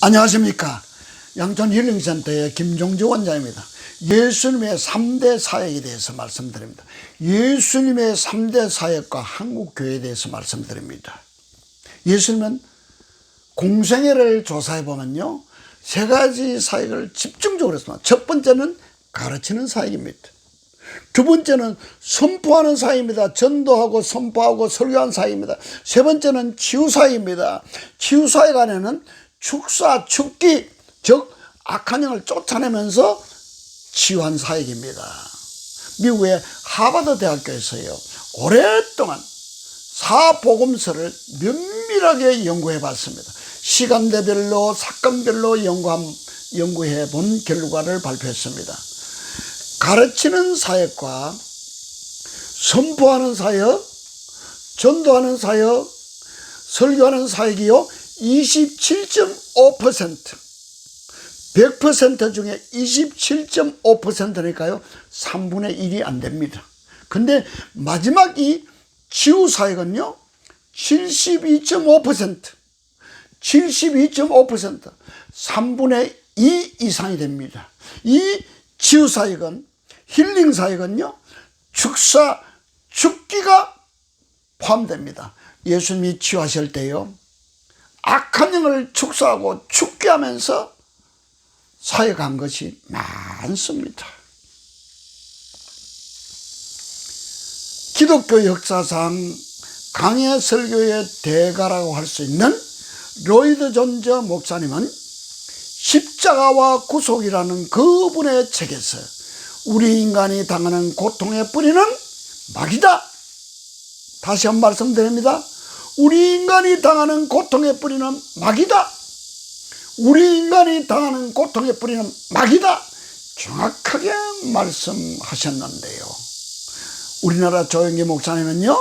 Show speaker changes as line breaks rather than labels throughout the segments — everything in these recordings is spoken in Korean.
안녕하십니까. 양천 힐링센터의 김종주 원장입니다. 예수님의 3대 사역에 대해서 말씀드립니다. 예수님의 3대 사역과 한국교회에 대해서 말씀드립니다. 예수님은 공생애를 조사해 보면요, 세 가지 사역을 집중적으로 했습니다. 첫 번째는 가르치는 사역입니다. 두 번째는 선포하는 사역입니다. 전도하고 선포하고 설교하는 사역입니다. 세 번째는 치유사역입니다. 치유사역 안에는 축사, 축기, 즉 악한 영을 쫓아내면서 치유한 사역입니다. 미국의 하버드 대학교에서요, 오랫동안 사복음서를 면밀하게 연구해 봤습니다. 시간대별로 사건별로 연구해 본 결과를 발표했습니다. 가르치는 사역과 선포하는 사역, 전도하는 사역, 설교하는 사역이요, 27.5%, 100% 중에 27.5%니까요 3분의 1이 안 됩니다. 근데 마지막 이 치유사역은요 72.5%, 72.5%, 3분의 2 이상이 됩니다. 이 치유사역은, 힐링사역은요 축사, 축기가 포함됩니다. 예수님이 치유하실 때요, 악한 영을 축사하고 축기하면서 사역한 것이 많습니다. 기독교 역사상 강해 설교의 대가라고 할 수 있는 로이드 존즈 목사님은 십자가와 구속이라는 그분의 책에서 우리 인간이 당하는 고통의 뿌리는 마귀다. 다시 한 번 말씀드립니다. 우리 인간이 당하는 고통의 뿌리는 마귀다. 우리 인간이 당하는 고통의 뿌리는 마귀다. 정확하게 말씀하셨는데요, 우리나라 조영기 목사님은요,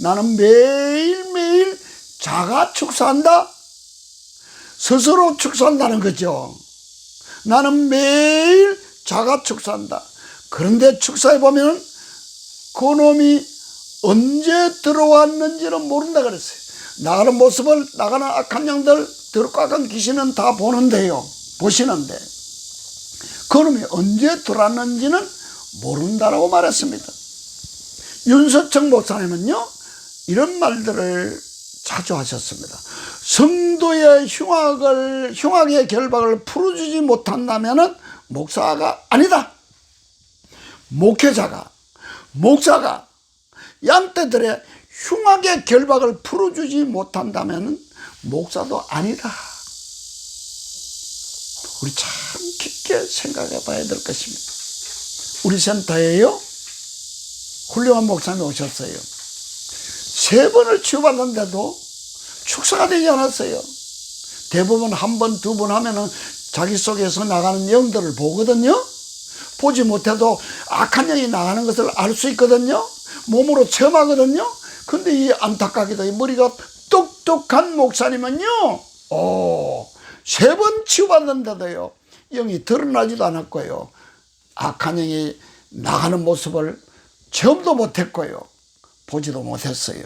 나는 매일매일 자가 축사한다. 스스로 축사한다는 거죠. 나는 매일 자가 축사한다. 그런데 축사해 보면 그놈이 언제 들어왔는지는 모른다 그랬어요. 나가는 모습을, 나가는 악한 영들, 더럽고 악한 귀신은 다 보시는데 그놈이 언제 들어왔는지는 모른다라고 말했습니다. 윤서청 목사님은요 이런 말들을 자주 하셨습니다. 성도의 흉악의 결박을 풀어주지 못한다면 목사가 아니다. 목사가 양떼들의 흉악의 결박을 풀어주지 못한다면 목사도 아니다. 우리 참 깊게 생각해 봐야 될 것입니다. 우리 센터에요, 훌륭한 목사님이 오셨어요. 3번을 치유받았는데도 축사가 되지 않았어요. 대부분 한 번, 두 번 하면은 자기 속에서 나가는 영들을 보거든요. 보지 못해도 악한 영이 나가는 것을 알 수 있거든요. 몸으로 체험하거든요. 근데 이 안타깝게도 이 머리가 똑똑한 목사님은요, 3번 치유받는데도요 영이 드러나지도 않았고요, 악한 영이 나가는 모습을 체험도 못했고요, 보지도 못했어요.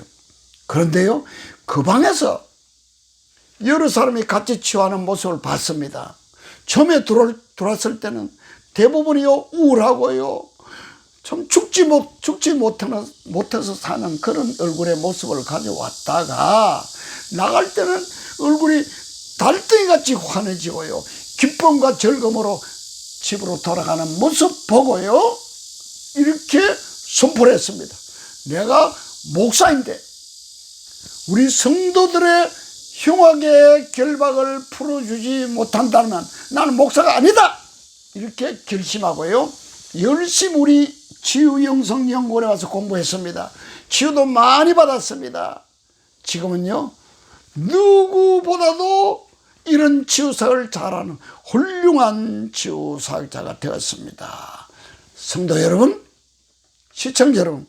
그런데요, 그 방에서 여러 사람이 같이 치유하는 모습을 봤습니다. 처음에 들어왔을 때는 대부분이요 우울하고요, 참 죽지 못해서 사는 그런 얼굴의 모습을 가져왔다가 나갈 때는 얼굴이 달덩이같이 환해지고요, 기쁨과 즐거움으로 집으로 돌아가는 모습 보고요, 이렇게 선포를 했습니다. 내가 목사인데 우리 성도들의 흉악의 결박을 풀어주지 못한다면 나는 목사가 아니다. 이렇게 결심하고요, 열심히 우리 치유영성연구원에 와서 공부했습니다. 치유도 많이 받았습니다. 지금은요 누구보다도 이런 치유사역을 잘하는 훌륭한 치유사역자가 되었습니다. 성도 여러분, 시청자 여러분,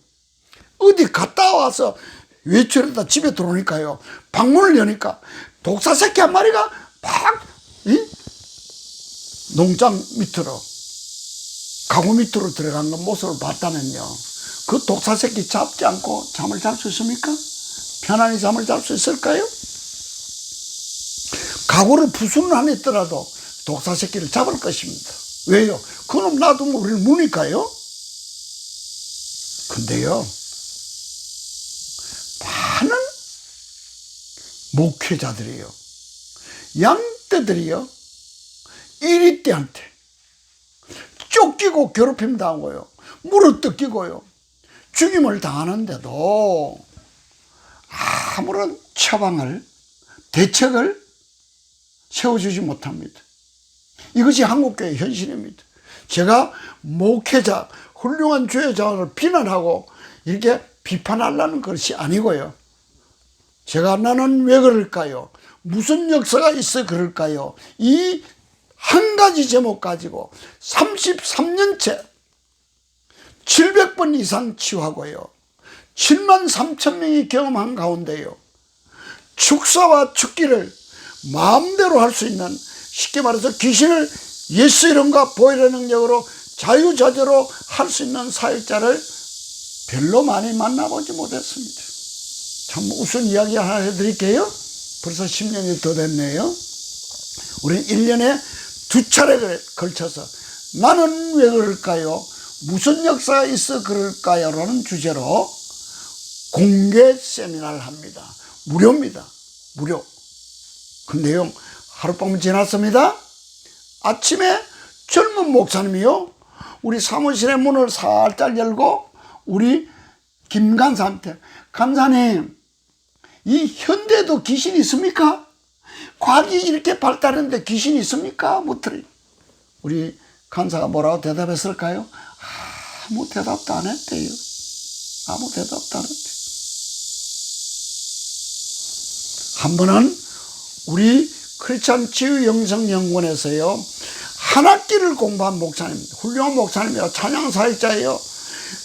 어디 갔다 와서 외출했다 집에 들어오니까요, 방문을 여니까 독사새끼 한 마리가 막 농장 밑으로, 가구 밑으로 들어간 모습을 봤다면요, 그 독사새끼 잡지 않고 잠을 잘 수 있습니까? 편안히 잠을 잘 수 있을까요? 가구를 부수는 안 했더라도 독사 새끼를 잡을 것입니다. 왜요? 그놈 놔두면 우리를 무니까요. 근데요, 많은 목회자들이요, 양떼들이요, 이리떼한테 쫓기고 괴롭힘 당하고요, 물어뜯기고요, 죽임을 당하는데도 아무런 처방을, 대책을 세워주지 못합니다. 이것이 한국교회의 현실입니다. 제가 목회자, 훌륭한 교회자를 비난하고 이렇게 비판하려는 것이 아니고요. 제가 나는 왜 그럴까요? 무슨 역사가 있어 그럴까요? 이 한 가지 제목 가지고 33년째 700번 이상 치유하고요, 7만 3천 명이 경험한 가운데요, 축사와 축기를 마음대로 할 수 있는, 쉽게 말해서 귀신을 예수 이름과 보혈의 능력으로 자유자재로 할 수 있는 사역자를 별로 많이 만나보지 못했습니다. 참 우선 이야기 하나 해드릴게요. 벌써 10년이 더 됐네요. 우리는 1년에 2차례에 걸쳐서 나는 왜 그럴까요? 무슨 역사가 있어 그럴까요? 라는 주제로 공개 세미나를 합니다. 무료입니다. 무료. 근데요, 하룻밤 지났습니다. 아침에 젊은 목사님이요, 우리 사무실의 문을 살짝 열고 우리 김 간사한테, 간사님, 이 현대에도 귀신이 있습니까? 과학이 이렇게 발달했는데 귀신이 있습니까? 묻더니 우리 간사가 뭐라고 대답했을까요? 아무 대답도 안 했대요. 아무 대답도 안 했대요. 한 번은 우리 크리스찬 치유영성연구원에서요, 한 학기를 공부한 목사님, 훌륭한 목사님이에요. 찬양 사역자예요.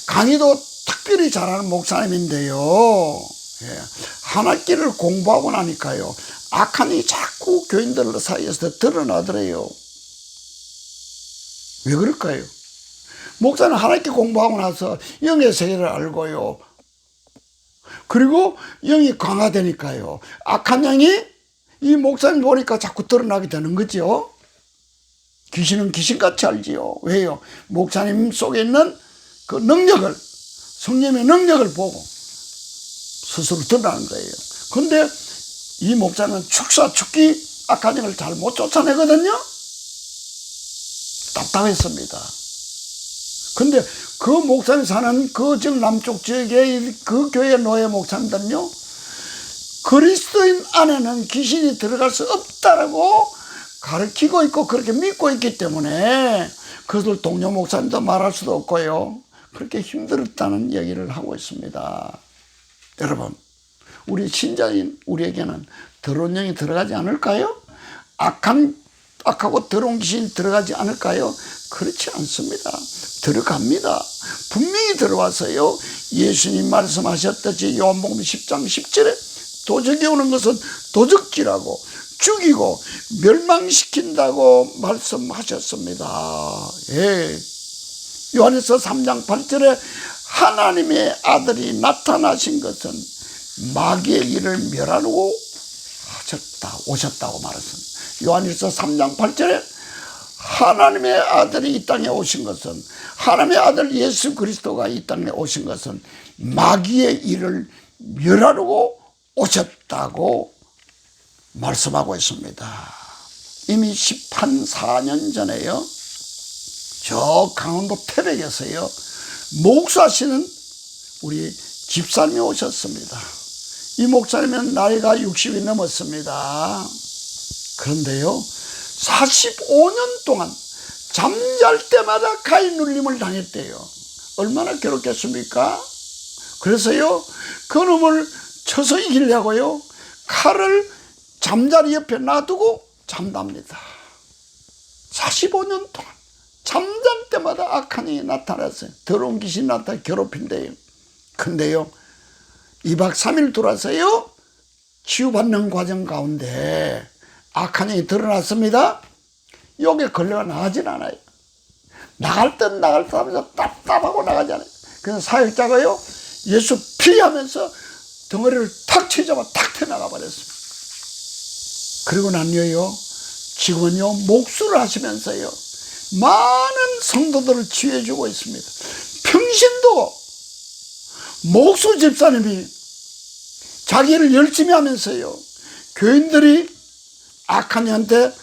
강의도 특별히 잘하는 목사님인데요, 예, 한 학기를 공부하고 나니까요, 악한 일이 자꾸 교인들 사이에서 드러나더래요. 왜 그럴까요? 목사는 한 학기 공부하고 나서 영의 세계를 알고요, 그리고 영이 강화되니까요, 악한 영이 이 목사님 보니까 자꾸 드러나게 되는 거죠. 귀신은 귀신같이 알지요. 왜요? 목사님 속에 있는 그 능력을, 성령의 능력을 보고 스스로 드러나는 거예요. 근데 이 목사는 축사, 축기, 악한 영을 잘 못 쫓아내거든요. 답답했습니다. 근데 그 목사님 사는 그 지금 남쪽 지역의 그 교회 노예 목사님들은요, 그리스도인 안에는 귀신이 들어갈 수 없다라고 가르치고 있고 그렇게 믿고 있기 때문에 그것을 동료 목사님도 말할 수도 없고요, 그렇게 힘들었다는 얘기를 하고 있습니다. 여러분, 우리 신자인 우리에게는 더러운 영이 들어가지 않을까요? 악하고 더러운 귀신이 들어가지 않을까요? 그렇지 않습니다. 들어갑니다. 분명히 들어와서요, 예수님 말씀하셨듯이 요한복음 10장 10절에 도적이 오는 것은 도적질하고 죽이고 멸망시킨다고 말씀하셨습니다. 예. 요한에서 3장 8절에 하나님의 아들이 나타나신 것은 마귀의 일을 멸하려고 오셨다고 말했습니다. 요한일서 3장 8절에 하나님의 아들이 이 땅에 오신 것은, 하나님의 아들 예수 그리스도가 이 땅에 오신 것은 마귀의 일을 멸하려고 오셨다고 말씀하고 있습니다. 이미 14년 전에요, 저 강원도 태백에서요, 목사시는 우리 집사님이 오셨습니다. 이 목사님은 나이가 60이 넘었습니다. 그런데요, 45년 동안 잠잘 때마다 가위 눌림을 당했대요. 얼마나 괴롭겠습니까? 그래서요, 그놈을 쳐서 이기려고요, 칼을 잠자리 옆에 놔두고 잠답니다. 45년 동안 잠잘 때마다 악한 영이 나타났어요. 더러운 귀신이 나타나 괴롭힌대요. 근데요, 2박 3일 돌아서요, 치유받는 과정 가운데 악한 영이 드러났습니다. 여기에 걸려가 나가진 않아요. 나갈 땐 나갈 때 하면서 답답하고 나가잖아요. 그래서 사역자가요, 예수 피하면서 덩어리를 탁 치자마자 탁 튀어나가 버렸습니다. 그리고 난요, 지금은요, 목수를 하시면서요, 많은 성도들을 치유해주고 있습니다. 평신도 목수 집사님이 자기를 열심히 하면서요, 교인들이 악한 이한테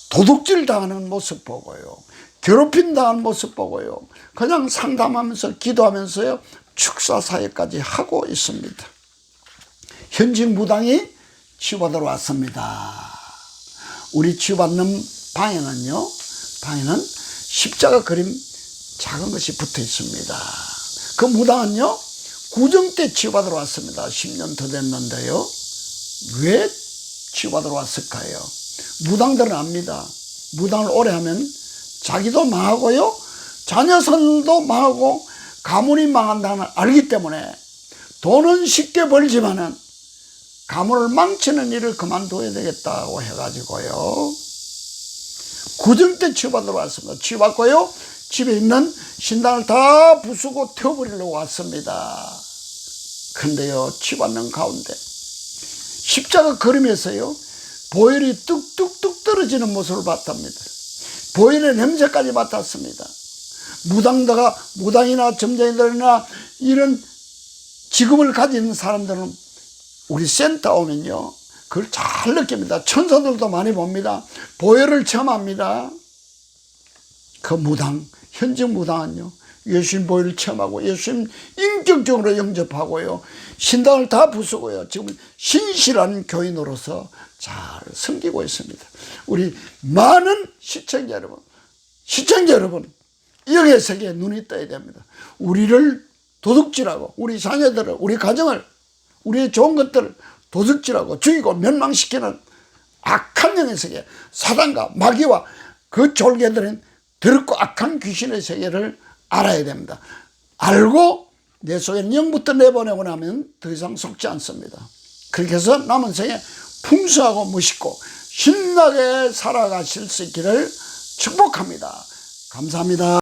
도둑질 당하는 모습 보고요, 괴롭힘 당하는 모습 보고요, 그냥 상담하면서 기도하면서요, 축사 사역까지 하고 있습니다. 현직 무당이 치유받으러 왔습니다. 우리 치유받는 방에는 십자가 그림 작은 것이 붙어 있습니다. 그 무당은요, 구정 때 치유받으러 왔습니다. 10년 더 됐는데요. 왜 치유받으러 왔을까요? 무당들은 압니다. 무당을 오래 하면 자기도 망하고요, 자녀선도 망하고 가문이 망한다는 걸 알기 때문에 돈은 쉽게 벌지만은 가문을 망치는 일을 그만둬야 되겠다고 해가지고요, 구정 때 치유받으러 왔습니다. 치유받고요, 집에 있는 신당을 다 부수고 태워버리려고 왔습니다. 근데요, 치유받는 가운데 십자가 그림에서요, 보혈이 뚝뚝뚝 떨어지는 모습을 봤답니다. 보혈의 냄새까지 맡았습니다. 무당이나 점쟁이들이나 이런 직업을 가진 사람들은 우리 센터 오면요, 그걸 잘 느낍니다. 천사들도 많이 봅니다. 보혈을 체험합니다. 그 무당, 현직 무당은요, 예수님 보혈을 체험하고 예수님 인격적으로 영접하고요, 신당을 다 부수고요, 지금 신실한 교인으로서 잘 섬기고 있습니다. 우리 많은 시청자 여러분, 영의 세계에 눈이 떠야 됩니다. 우리를 도둑질하고 우리 자녀들을, 우리 가정을, 우리의 좋은 것들을 도둑질하고 죽이고 멸망시키는 악한 영의 세계, 사단과 마귀와 그 졸개들은 더럽고 악한 귀신의 세계를 알아야 됩니다. 알고 내 속에 영부터 내보내고 나면 더 이상 속지 않습니다. 그렇게 해서 남은 생에 풍성하고 멋있고 신나게 살아가실 수 있기를 축복합니다. 감사합니다.